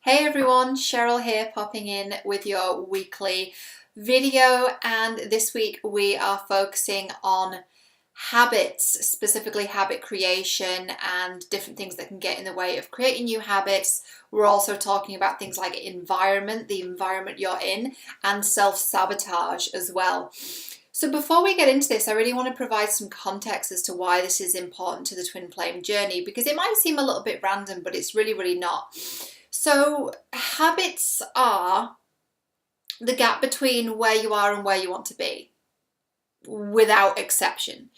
Hey everyone, Cheryl here popping in with your weekly video, and this week we are focusing on habits, specifically habit creation and different things that can get in the way of creating new habits. We're also talking about things like environment, the environment you're in, and self-sabotage as well. So before we get into this, I really want to provide some context as to why this is important to the twin flame journey, because it might seem a little bit random, but it's really not. So habits are the gap between where you are and where you want to be, without exception.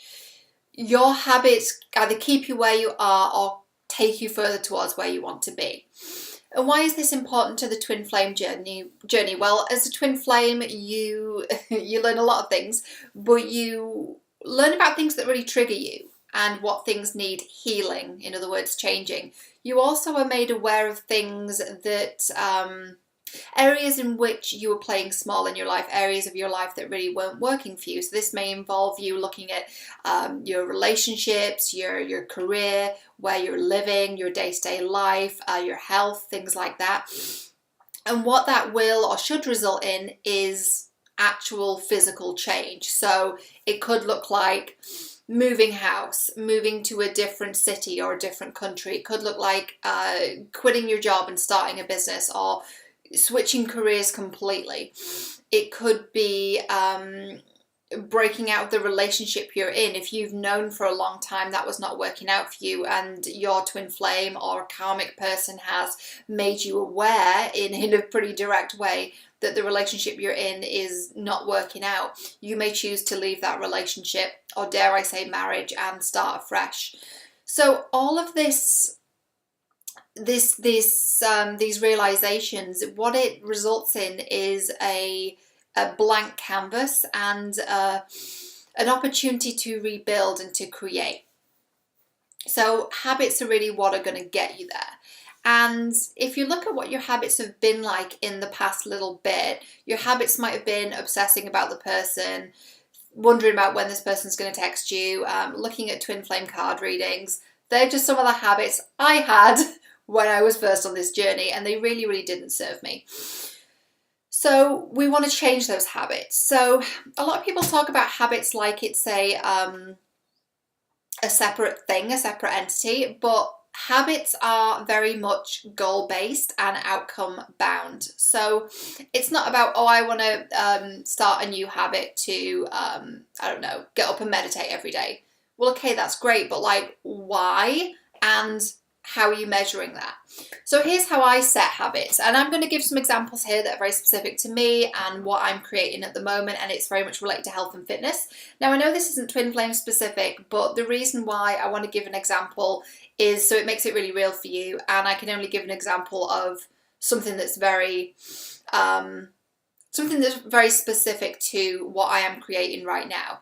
Your habits either keep you where you are or take you further towards where you want to be. And why is this important to the twin flame journey? Well, as a twin flame, you learn a lot of things, but you learn about things that really trigger you and what things need healing, in other words, changing. You also are made aware of things that, areas in which you were playing small in your life, areas of your life that really weren't working for you. So this may involve you looking at your relationships, your career, where you're living, your day-to-day life, your health, things like that. And what that will or should result in is actual physical change. So it could look like moving house, moving to a different city or a different country. It could look like quitting your job and starting a business, or switching careers completely. It could be breaking out of the relationship you're in. If you've known for a long time that was not working out for you, and your twin flame or karmic person has made you aware in a pretty direct way that the relationship you're in is not working out, you may choose to leave that relationship, or dare I say marriage, and start afresh. So all of these realizations, what it results in is a blank canvas and an opportunity to rebuild and to create. So habits are really what are going to get you there. And if you look at what your habits have been like in the past little bit, your habits might have been obsessing about the person, wondering about when this person's going to text you, looking at twin flame card readings. They're just some of the habits I had when I was first on this journey, and they really didn't serve me. So we want to change those habits. So a lot of people talk about habits like it's a separate thing, a separate entity, but habits are very much goal-based and outcome-bound. So it's not about, oh, I want to start a new habit to, I don't know, get up and meditate every day. Well, okay, that's great, but like, why? And how are you measuring that? So here's how I set habits, and I'm going to give some examples here that are very specific to me and what I'm creating at the moment, and it's very much related to health and fitness. Now I know this isn't twin flame specific, but the reason why I want to give an example is so it makes it really real for you, and I can only give an example of something that's very specific to what I am creating right now.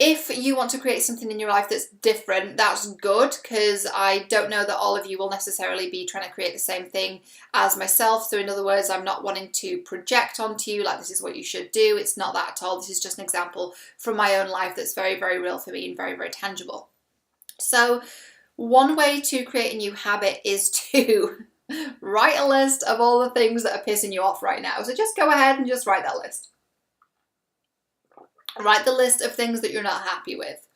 If you want to create something in your life that's different, that's good, because I don't know that all of you will necessarily be trying to create the same thing as myself. So in other words, I'm not wanting to project onto you like this is what you should do. It's not that at all. This is just an example from my own life that's very real for me and very tangible. So one way to create a new habit is to write a list of all the things that are pissing you off right now. So just go ahead and just write that list. Write the list of things that you're not happy with.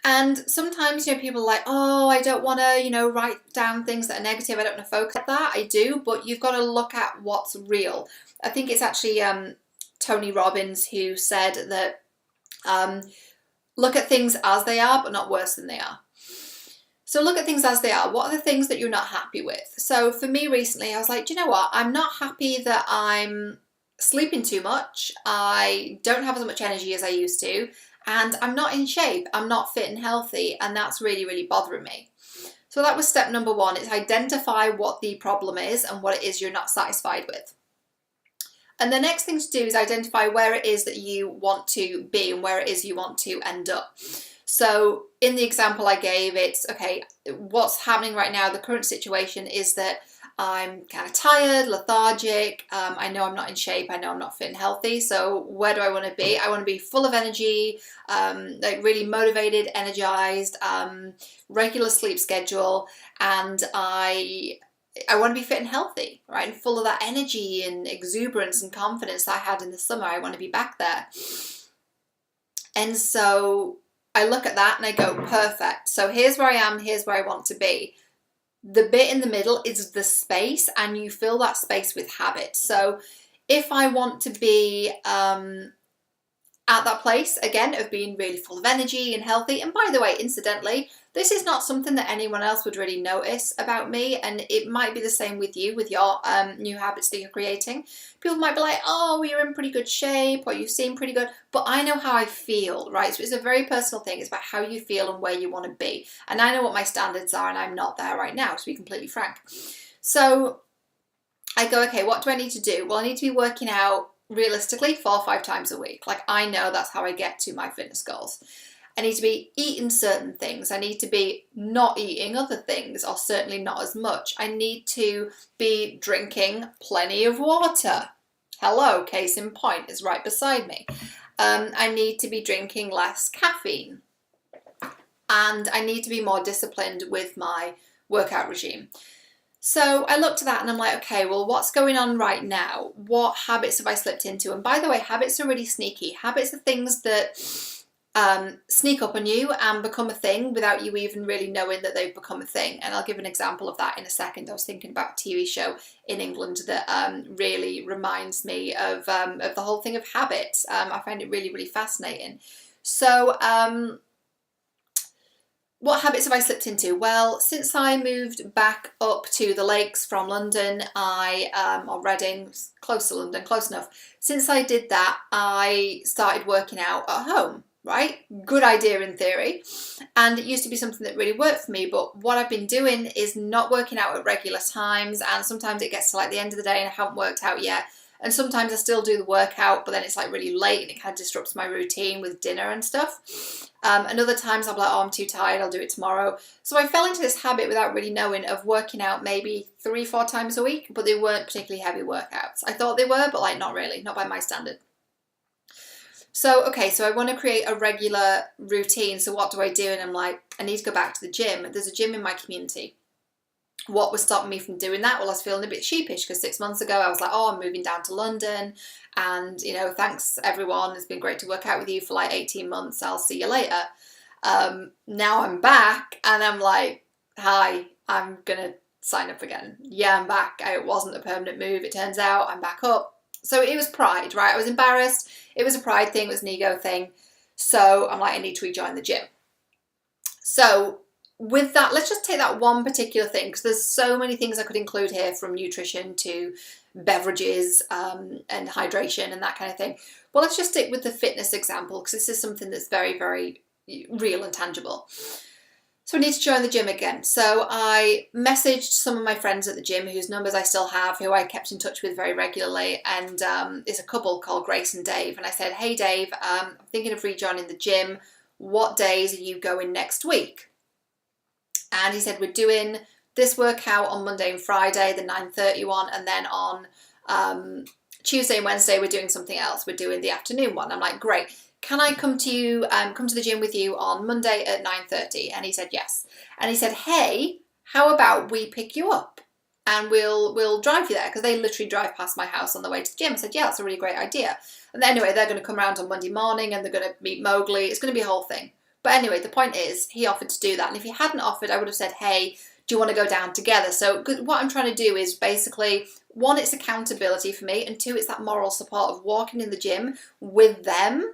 And sometimes, people are like, oh, I don't want to, write down things that are negative. I don't want to focus on that. I do, but you've got to look at what's real. I think it's actually Tony Robbins who said that look at things as they are, but not worse than they are. So look at things as they are. What are the things that you're not happy with? So for me recently, I was like, do you know what? I'm not happy that I'm sleeping too much. I don't have as much energy as I used to, and I'm not in shape. I'm not fit and healthy, and that's really bothering me. So that was step number one, is identify what the problem is and what it is you're not satisfied with. And the next thing to do is identify where it is that you want to be and where it is you want to end up. So in the example I gave, it's okay, what's happening right now, the current situation is that I'm kind of tired, lethargic, I know I'm not in shape, I know I'm not fit and healthy, so where do I want to be? I want to be full of energy, like really motivated, energized, regular sleep schedule, and I I want to be fit and healthy, right? And full of that energy and exuberance and confidence that I had in the summer. I want to be back there. And so I look at that and I go, perfect. So here's where I am, here's where I want to be. The bit in the middle is the space, and you fill that space with habit. So if I want to be at that place, again, of being really full of energy and healthy, and by the way, incidentally, this is not something that anyone else would really notice about me, and it might be the same with you, with your new habits that you're creating. People might be like, oh, you're in pretty good shape, or you seem pretty good, but I know how I feel, right? So it's a very personal thing. It's about how you feel and where you want to be. And I know what my standards are, and I'm not there right now, to be completely frank. So I go, okay, what do I need to do? Well, I need to be working out realistically 4 or 5 times a week. Like, I know that's how I get to my fitness goals. I need to be eating certain things. I need to be not eating other things, or certainly not as much. I need to be drinking plenty of water. Hello, case in point is right beside me. I need to be drinking less caffeine. And I need to be more disciplined with my workout regime. So I looked at that and I'm like, okay, well, what's going on right now? What habits have I slipped into? And by the way, habits are really sneaky. Habits are things that sneak up on you and become a thing without you even really knowing that they've become a thing. And I'll give an example of that in a second. I was thinking about a TV show in England that really reminds me of the whole thing of habits. I find it really, really fascinating. So what habits have I slipped into? Well, since I moved back up to the lakes from London, or Reading, close to London, close enough. Since I did that, I started working out at home, right? Good idea in theory. And it used to be something that really worked for me, but what I've been doing is not working out at regular times, and sometimes it gets to like the end of the day and I haven't worked out yet. And sometimes I still do the workout, but then it's like really late and it kind of disrupts my routine with dinner and stuff. And other times I'm like, oh, I'm too tired, I'll do it tomorrow. So I fell into this habit without really knowing of working out maybe 3 or 4 times a week, but they weren't particularly heavy workouts. I thought they were, but like not really, not by my standard. So, okay, so I want to create a regular routine. So what do I do? And I'm like, I need to go back to the gym. There's a gym in my community. What was stopping me from doing that? Well, I was feeling a bit sheepish because 6 months ago I was like, oh, I'm moving down to London and, you know, thanks everyone. It's been great to work out with you for like 18 months. I'll see you later. Now I'm back and I'm like, hi, I'm going to sign up again. Yeah, I'm back. It wasn't a permanent move. It turns out I'm back up. So it was pride, right? I was embarrassed. It was a pride thing. It was an ego thing. So I'm like, I need to rejoin the gym. So with that, let's just take that one particular thing, because there's so many things I could include here, from nutrition to beverages and hydration and that kind of thing. Well, let's just stick with the fitness example, because this is something that's very, very real and tangible. So I need to join the gym again. So I messaged some of my friends at the gym whose numbers I still have, who I kept in touch with very regularly. And there's a couple called Grace and Dave. And I said, hey, Dave, I'm thinking of rejoining the gym. What days are you going next week? And he said, we're doing this workout on Monday and Friday, the 9:30 one, and then on Tuesday and Wednesday we're doing something else. We're doing the afternoon one. I'm like, great. Can I come to the gym with you on Monday at 9:30? And he said yes. And he said, hey, how about we pick you up and we'll drive you there, because they literally drive past my house on the way to the gym. I said, yeah, that's a really great idea. And then, anyway, they're going to come around on Monday morning and they're going to meet Mowgli. It's going to be a whole thing. But anyway, the point is, he offered to do that. And if he hadn't offered, I would have said, hey, do you want to go down together? So what I'm trying to do is basically, 1, it's accountability for me, and 2, it's that moral support of walking in the gym with them,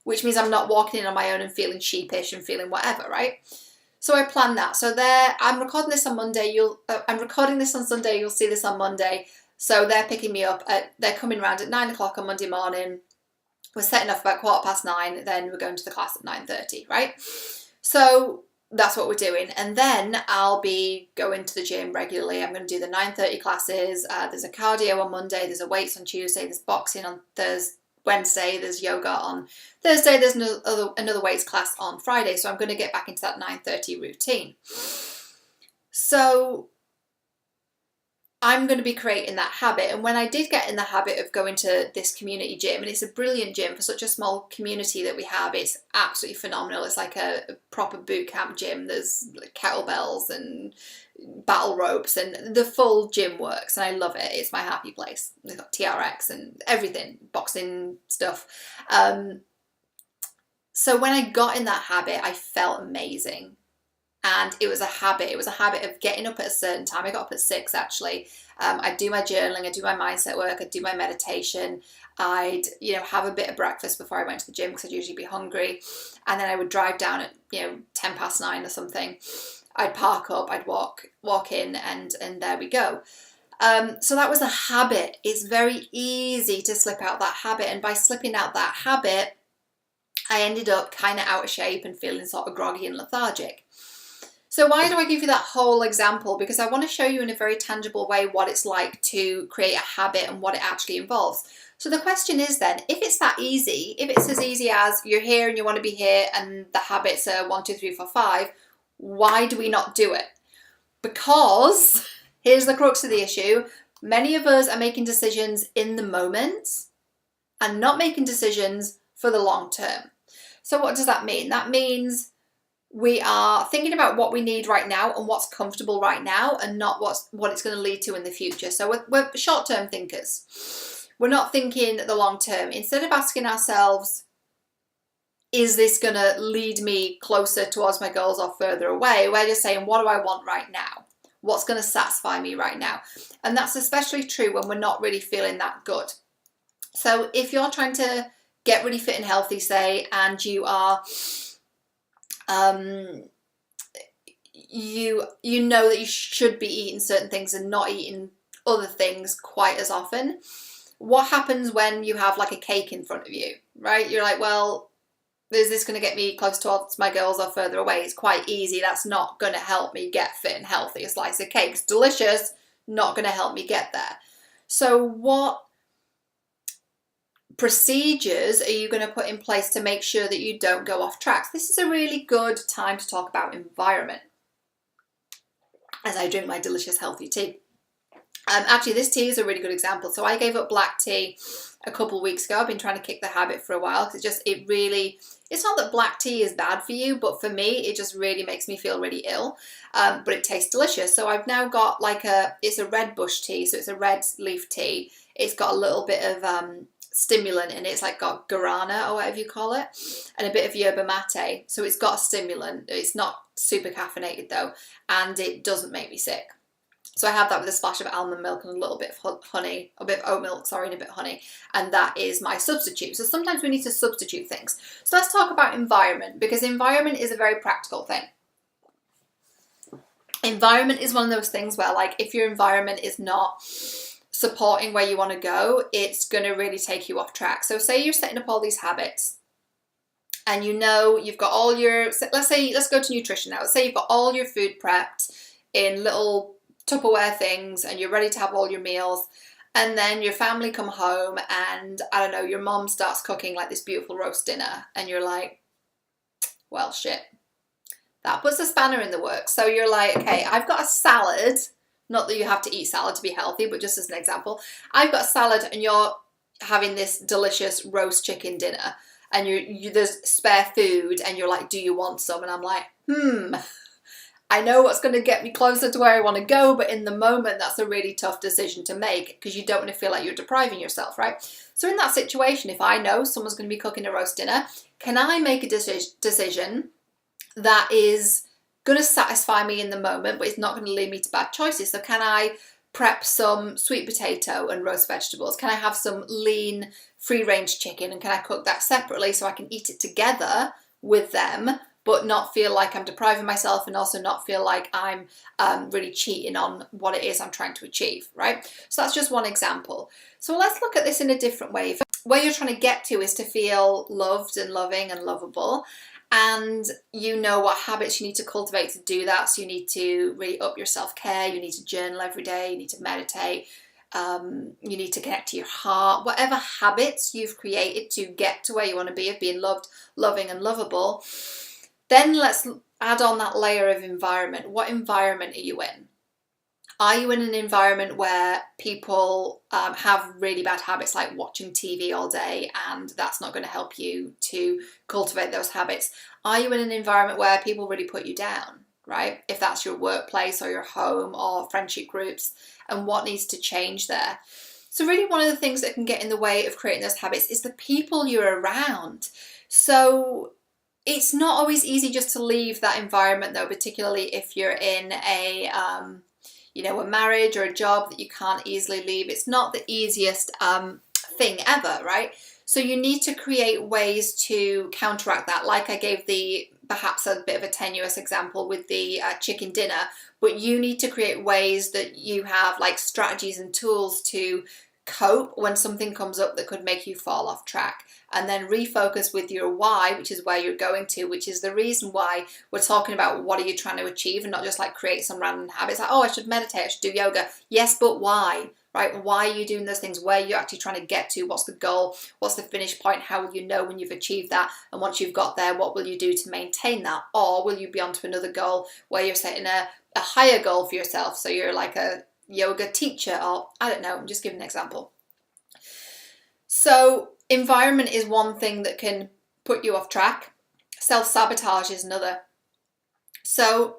which means I'm not walking in on my own and feeling sheepish and feeling whatever, right? So I planned that. So I'm recording this on Monday. I'm recording this on Sunday. You'll see this on Monday. So they're picking me up. They're coming around at 9 o'clock on Monday morning. We're setting off about 9:15, then we're going to the class at 9:30, right? So that's what we're doing. And then I'll be going to the gym regularly. I'm going to do the 9:30 classes. There's a cardio on Monday, there's a weights on Tuesday, there's boxing on Wednesday, there's yoga on Thursday, there's another weights class on Friday. So I'm going to get back into that 9:30 routine. So I'm going to be creating that habit. And when I did get in the habit of going to this community gym, and it's a brilliant gym for such a small community that we have, it's absolutely phenomenal. It's like a proper boot camp gym. There's kettlebells and battle ropes and the full gym works, and I love it. It's my happy place. They've got TRX and everything, boxing stuff. So when I got in that habit, I felt amazing. And it was a habit. It was a habit of getting up at a certain time. I got up at 6 actually. I'd do my journaling, I'd do my mindset work, I'd do my meditation. I'd, have a bit of breakfast before I went to the gym because I'd usually be hungry. And then I would drive down at, 10 past 9 or something. I'd park up, I'd walk in, and there we go. So that was a habit. It's very easy to slip out that habit. And by slipping out that habit, I ended up kind of out of shape and feeling sort of groggy and lethargic. So why do I give you that whole example? Because I want to show you in a very tangible way what it's like to create a habit and what it actually involves. So the question is then, if it's that easy, if it's as easy as you're here and you want to be here and the habits are 1, 2, 3, 4, 5, why do we not do it? Because here's the crux of the issue. Many of us are making decisions in the moment and not making decisions for the long term. So what does that mean? That means we are thinking about what we need right now and what's comfortable right now and not what it's going to lead to in the future. So we're short-term thinkers. We're not thinking the long term. Instead of asking ourselves, is this going to lead me closer towards my goals or further away? We're just saying, what do I want right now? What's going to satisfy me right now? And that's especially true when we're not really feeling that good. So if you're trying to get really fit and healthy, say, and you are you know that you should be eating certain things and not eating other things quite as often. What happens when you have like a cake in front of you, right? You're like, well, is this going to get me close towards my goals or further away? It's quite easy. That's not going to help me get fit and healthy. A slice of cake is delicious, not going to help me get there. So what procedures are you going to put in place to make sure that you don't go off track? This is a really good time to talk about environment as I drink my delicious healthy tea. Actually, this tea is a really good example. So I gave up black tea a couple of weeks ago. I've been trying to kick the habit for a while because it's not that black tea is bad for you, but for me, it just really makes me feel really ill. But it tastes delicious. So I've now got it's a red bush tea. So it's a red leaf tea. It's got a little bit of stimulant in it. It's like got guarana or whatever you call it, and a bit of yerba mate. So it's got a stimulant. It's not super caffeinated though, and it doesn't make me sick. So I have that with a splash of almond milk and a little bit of honey, a bit of oat milk, sorry, and a bit of honey. And that is my substitute. So sometimes we need to substitute things. So let's talk about environment, because environment is a very practical thing. Environment is one of those things where, like, if your environment is not supporting where you want to go, it's going to really take you off track. So say you're setting up all these habits and you've got all your, let's go to nutrition now. Let's say you've got all your food prepped in little Tupperware things and you're ready to have all your meals, and then your family come home and, I don't know, your mom starts cooking like this beautiful roast dinner and you're like, well, shit. That puts a spanner in the works. So you're like, okay, I've got a salad. Not that you have to eat salad to be healthy, but just as an example, I've got a salad and you're having this delicious roast chicken dinner and there's spare food and you're like, do you want some? And I'm like, I know what's going to get me closer to where I want to go, but in the moment, that's a really tough decision to make because you don't want to feel like you're depriving yourself, right? So in that situation, if I know someone's going to be cooking a roast dinner, can I make a decision that is going to satisfy me in the moment, but it's not going to lead me to bad choices? So can I prep some sweet potato and roast vegetables? Can I have some lean free-range chicken and can I cook that separately so I can eat it together with them, but not feel like I'm depriving myself and also not feel like I'm really cheating on what it is I'm trying to achieve, right? So that's just one example. So let's look at this in a different way. Where you're trying to get to is to feel loved and loving and lovable. And you know what habits you need to cultivate to do that. So you need to really up your self-care. You need to journal every day. You need to meditate. You need to connect to your heart. Whatever habits you've created to get to where you want to be of being loved, loving and lovable. Then let's add on that layer of environment. What environment are you in? Are you in an environment where people have really bad habits like watching TV all day, and that's not going to help you to cultivate those habits? Are you in an environment where people really put you down, right? If that's your workplace or your home or friendship groups, and what needs to change there? So really one of the things that can get in the way of creating those habits is the people you're around. So it's not always easy just to leave that environment though, particularly if you're in a a marriage or a job that you can't easily leave. It's not the easiest thing ever, right? So you need to create ways to counteract that. Like I gave perhaps a bit of a tenuous example with the chicken dinner, but you need to create ways that you have like strategies and tools to cope when something comes up that could make you fall off track, and then refocus with your why, which is where you're going to, which is the reason why we're talking about what are you trying to achieve, and not just like create some random habits like, oh, I should meditate, I should do yoga. Yes, but why? Right? Why are you doing those things? Where are you actually trying to get to? What's the goal? What's the finish point? How will you know when you've achieved that? And once you've got there, what will you do to maintain that? Or will you be on to another goal where you're setting a higher goal for yourself? So you're like a yoga teacher, or I don't know, I'm just giving an example. So environment is one thing that can put you off track. Self-sabotage is another. So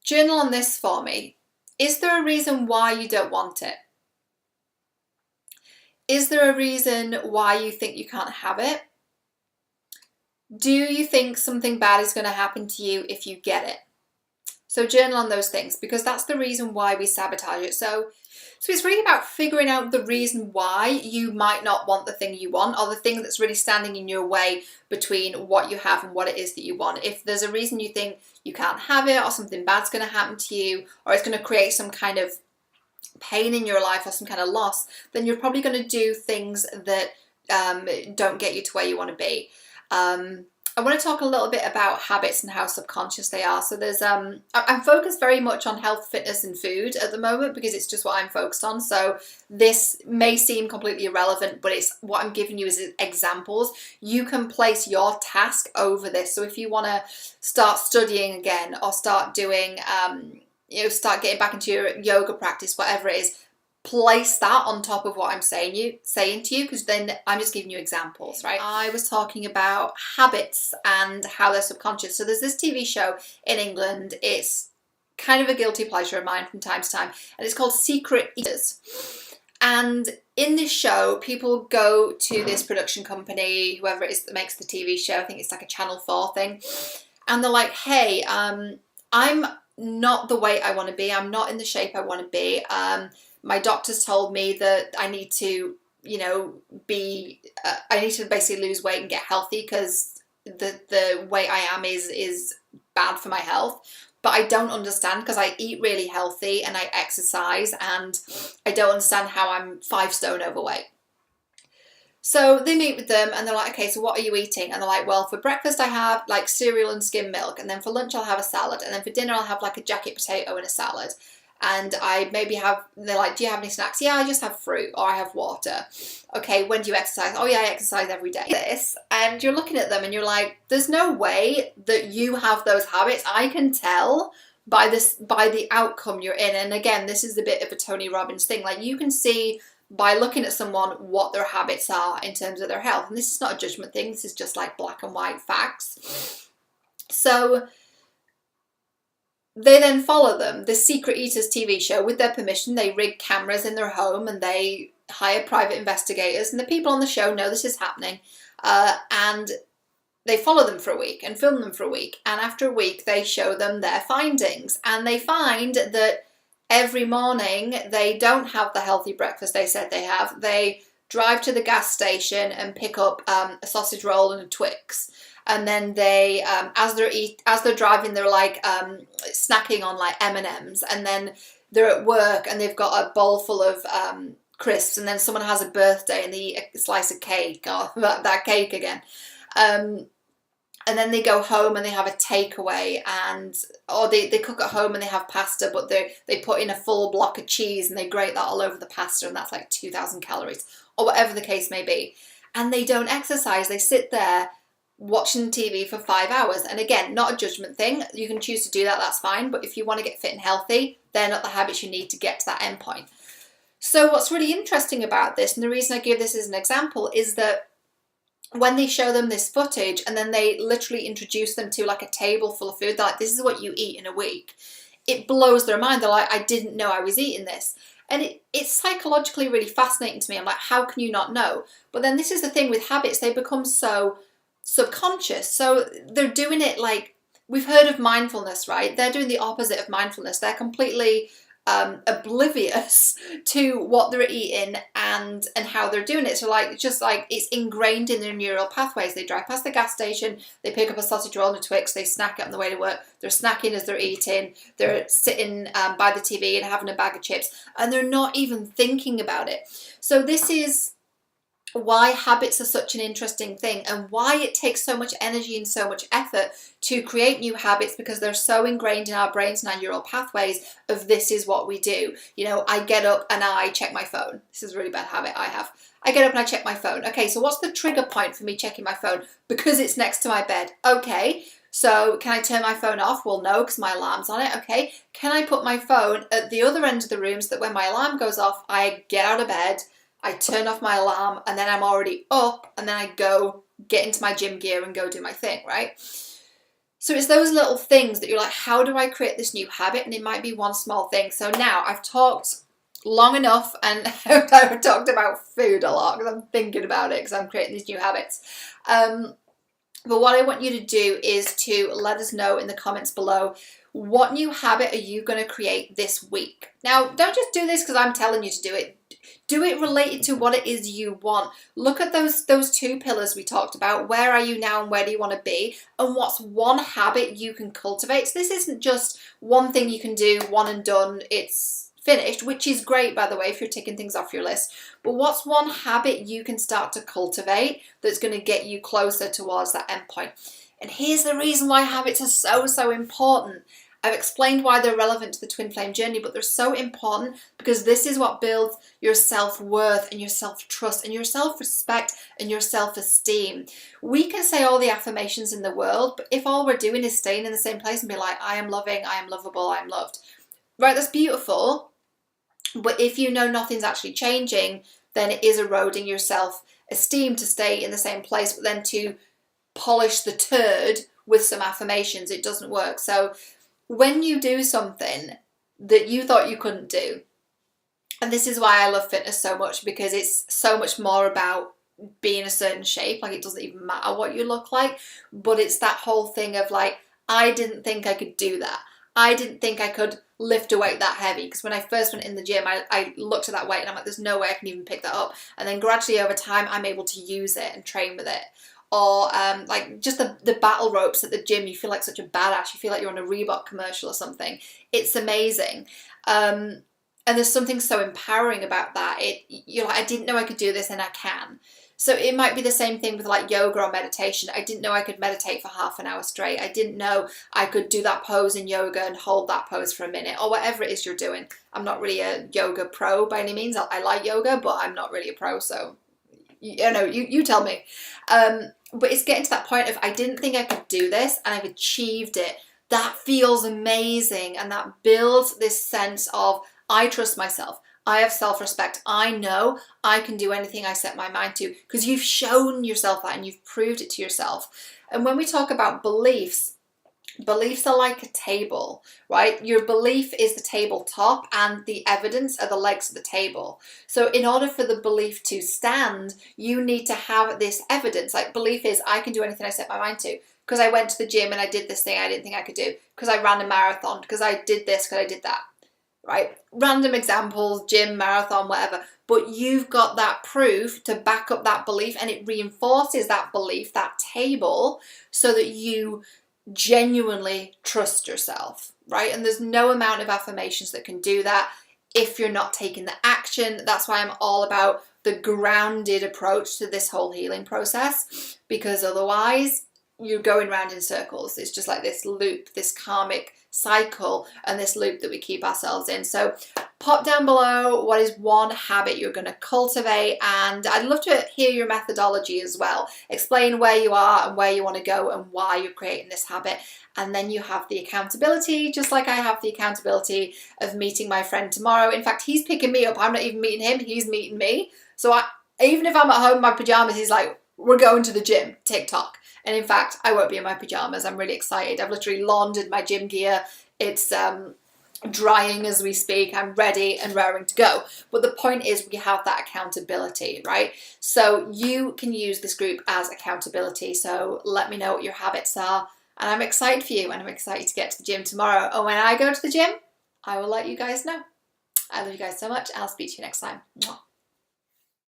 journal on this for me. Is there a reason why you don't want it? Is there a reason why you think you can't have it? Do you think something bad is going to happen to you if you get it? So journal on those things, because that's the reason why we sabotage it. So it's really about figuring out the reason why you might not want the thing you want, or the thing that's really standing in your way between what you have and what it is that you want. If there's a reason you think you can't have it, or something bad's going to happen to you, or it's going to create some kind of pain in your life or some kind of loss, then you're probably going to do things that don't get you to where you want to be. I want to talk a little bit about habits and how subconscious they are. So there's I'm focused very much on health, fitness and food at the moment because it's just what I'm focused on. So this may seem completely irrelevant, but it's what I'm giving you is examples. You can place your task over this. So if you want to start studying again, or start doing start getting back into your yoga practice, whatever it is, place that on top of what I'm saying to you, because then I'm just giving you examples, right? I was talking about habits and how they're subconscious. So there's this TV show in England. It's kind of a guilty pleasure of mine from time to time, and it's called Secret Eaters. And in this show, people go to this production company, whoever it is that makes the TV show, I think it's like a Channel 4 thing, and they're like, hey, I'm not the weight I want to be. I'm not in the shape I want to be. My doctors told me that I need to, I need to basically lose weight and get healthy because the way I am is bad for my health. But I don't understand because I eat really healthy and I exercise, and I don't understand how I'm 5 stone overweight. So they meet with them and they're like, okay, so what are you eating? And they're like, well, for breakfast I have like cereal and skim milk, and then for lunch I'll have a salad, and then for dinner I'll have like a jacket potato and a salad. And I maybe they're like, do you have any snacks? Yeah, I just have fruit, or I have water. Okay, when do you exercise? Oh yeah, I exercise every day. This, and you're looking at them and you're like, there's no way that you have those habits. I can tell by the outcome you're in. And again, this is a bit of a Tony Robbins thing. Like, you can see by looking at someone what their habits are in terms of their health. And this is not a judgment thing. This is just like black and white facts. So they then follow them, the Secret Eaters TV show, with their permission. They rig cameras in their home and they hire private investigators, and the people on the show know this is happening, and they follow them for a week and film them for a week, and after a week they show them their findings, and they find that every morning they don't have the healthy breakfast they said they have. They drive to the gas station and pick up a sausage roll and a Twix. And then they, as they're driving, they're like snacking on like M&Ms. And then they're at work and they've got a bowl full of crisps. And then someone has a birthday and they eat a slice of cake, or that cake again. And then they go home and they have a takeaway, or they cook at home and they have pasta, but they put in a full block of cheese and they grate that all over the pasta, and that's like 2,000 calories, or whatever the case may be. And they don't exercise. They sit there watching TV for 5 hours. And again, not a judgment thing. You can choose to do that, that's fine. But if you want to get fit and healthy, they're not the habits you need to get to that end point. So what's really interesting about this, and the reason I give this as an example, is that when they show them this footage and then they literally introduce them to like a table full of food, they're like, this is what you eat in a week. It blows their mind. They're like, I didn't know I was eating this. And it's psychologically really fascinating to me. I'm like, how can you not know? But then this is the thing with habits, they become so subconscious. So they're doing it like, we've heard of mindfulness, right? They're doing the opposite of mindfulness. They're completely oblivious to what they're eating and how they're doing it. So like, just like it's ingrained in their neural pathways. They drive past the gas station, they pick up a sausage roll and a Twix, they snack it on the way to work, they're snacking as they're eating, they're sitting by the TV and having a bag of chips, and they're not even thinking about it. So this is why habits are such an interesting thing, and why it takes so much energy and so much effort to create new habits, because they're so ingrained in our brains and our neural pathways of this is what we do. You know, I get up and I check my phone. This is a really bad habit I have. I get up and I check my phone. Okay, so what's the trigger point for me checking my phone? Because it's next to my bed. Okay, so can I turn my phone off? Well, no, because my alarm's on it. Okay, can I put my phone at the other end of the room so that when my alarm goes off, I get out of bed, I turn off my alarm, and then I'm already up, and then I go get into my gym gear and go do my thing, right? So it's those little things that you're like, how do I create this new habit? And it might be one small thing. So now I've talked long enough, and I've talked about food a lot because I'm thinking about it because I'm creating these new habits. But what I want you to do is to let us know in the comments below, what new habit are you going to create this week? Now, don't just do this because I'm telling you to do it. Do it related to what it is you want. Look at those two pillars we talked about. Where are you now and where do you want to be? And what's one habit you can cultivate? So this isn't just one thing you can do, one and done, it's finished, which is great, by the way, if you're ticking things off your list. But what's one habit you can start to cultivate that's going to get you closer towards that end point? And here's the reason why habits are so important. I've explained why they're relevant to the twin flame journey, but they're so important because this is what builds your self-worth and your self-trust and your self-respect and your self-esteem. We can say all the affirmations in the world, but if all we're doing is staying in the same place and be like, I am loving, I am lovable, I am loved. Right, that's beautiful. But if you know nothing's actually changing, then it is eroding your self-esteem to stay in the same place, but then to polish the turd with some affirmations, it doesn't work. So when you do something that you thought you couldn't do, and this is why I love fitness so much, because it's so much more about being a certain shape, like it doesn't even matter what you look like, but it's that whole thing of like, I didn't think I could do that. I didn't think I could lift a weight that heavy, because when I first went in the gym, I looked at that weight and I'm like, there's no way I can even pick that up. And then gradually over time, I'm able to use it and train with it. Or like just the battle ropes at the gym, you feel like such a badass. You feel like you're on a Reebok commercial or something. It's amazing. And there's something so empowering about that. You're like, I didn't know I could do this, and I can. So it might be the same thing with like yoga or meditation. I didn't know I could meditate for half an hour straight. I didn't know I could do that pose in yoga and hold that pose for a minute, or whatever it is you're doing. I'm not really a yoga pro by any means. I like yoga, but I'm not really a pro, so you tell me. But it's getting to that point of, I didn't think I could do this, and I've achieved it. That feels amazing, and that builds this sense of, I trust myself. I have self-respect. I know I can do anything I set my mind to, because you've shown yourself that and you've proved it to yourself. And when we talk about beliefs are like a table, right? Your belief is the tabletop and the evidence are the legs of the table. So in order for the belief to stand, you need to have this evidence. Like, belief is, I can do anything I set my mind to, because I went to the gym and I did this thing I didn't think I could do, because I ran a marathon, because I did this, because I did that, right? Random examples, gym, marathon, whatever. But you've got that proof to back up that belief, and it reinforces that belief, that table, so that you genuinely trust yourself, right? And there's no amount of affirmations that can do that if you're not taking the action. That's why I'm all about the grounded approach to this whole healing process, because otherwise you're going round in circles. It's just like this loop, this karmic cycle, and this loop that we keep ourselves in. So Pop down below what is one habit you're going to cultivate, and I'd love to hear your methodology as well. Explain where you are and where you want to go and why you're creating this habit. And then you have the accountability, just like I have the accountability of meeting my friend tomorrow. In fact, he's picking me up. I'm not even meeting him, he's meeting me. So even if I'm at home in my pajamas, he's like, we're going to the gym, TikTok. And in fact, I won't be in my pajamas. I'm really excited. I've literally laundered my gym gear. It's drying as we speak. I'm ready and raring to go. But the point is, we have that accountability, right? So you can use this group as accountability. So let me know what your habits are, and I'm excited for you, and I'm excited to get to the gym tomorrow. And when I go to the gym, I will let you guys know. I love you guys so much. I'll speak to you next time. Mwah.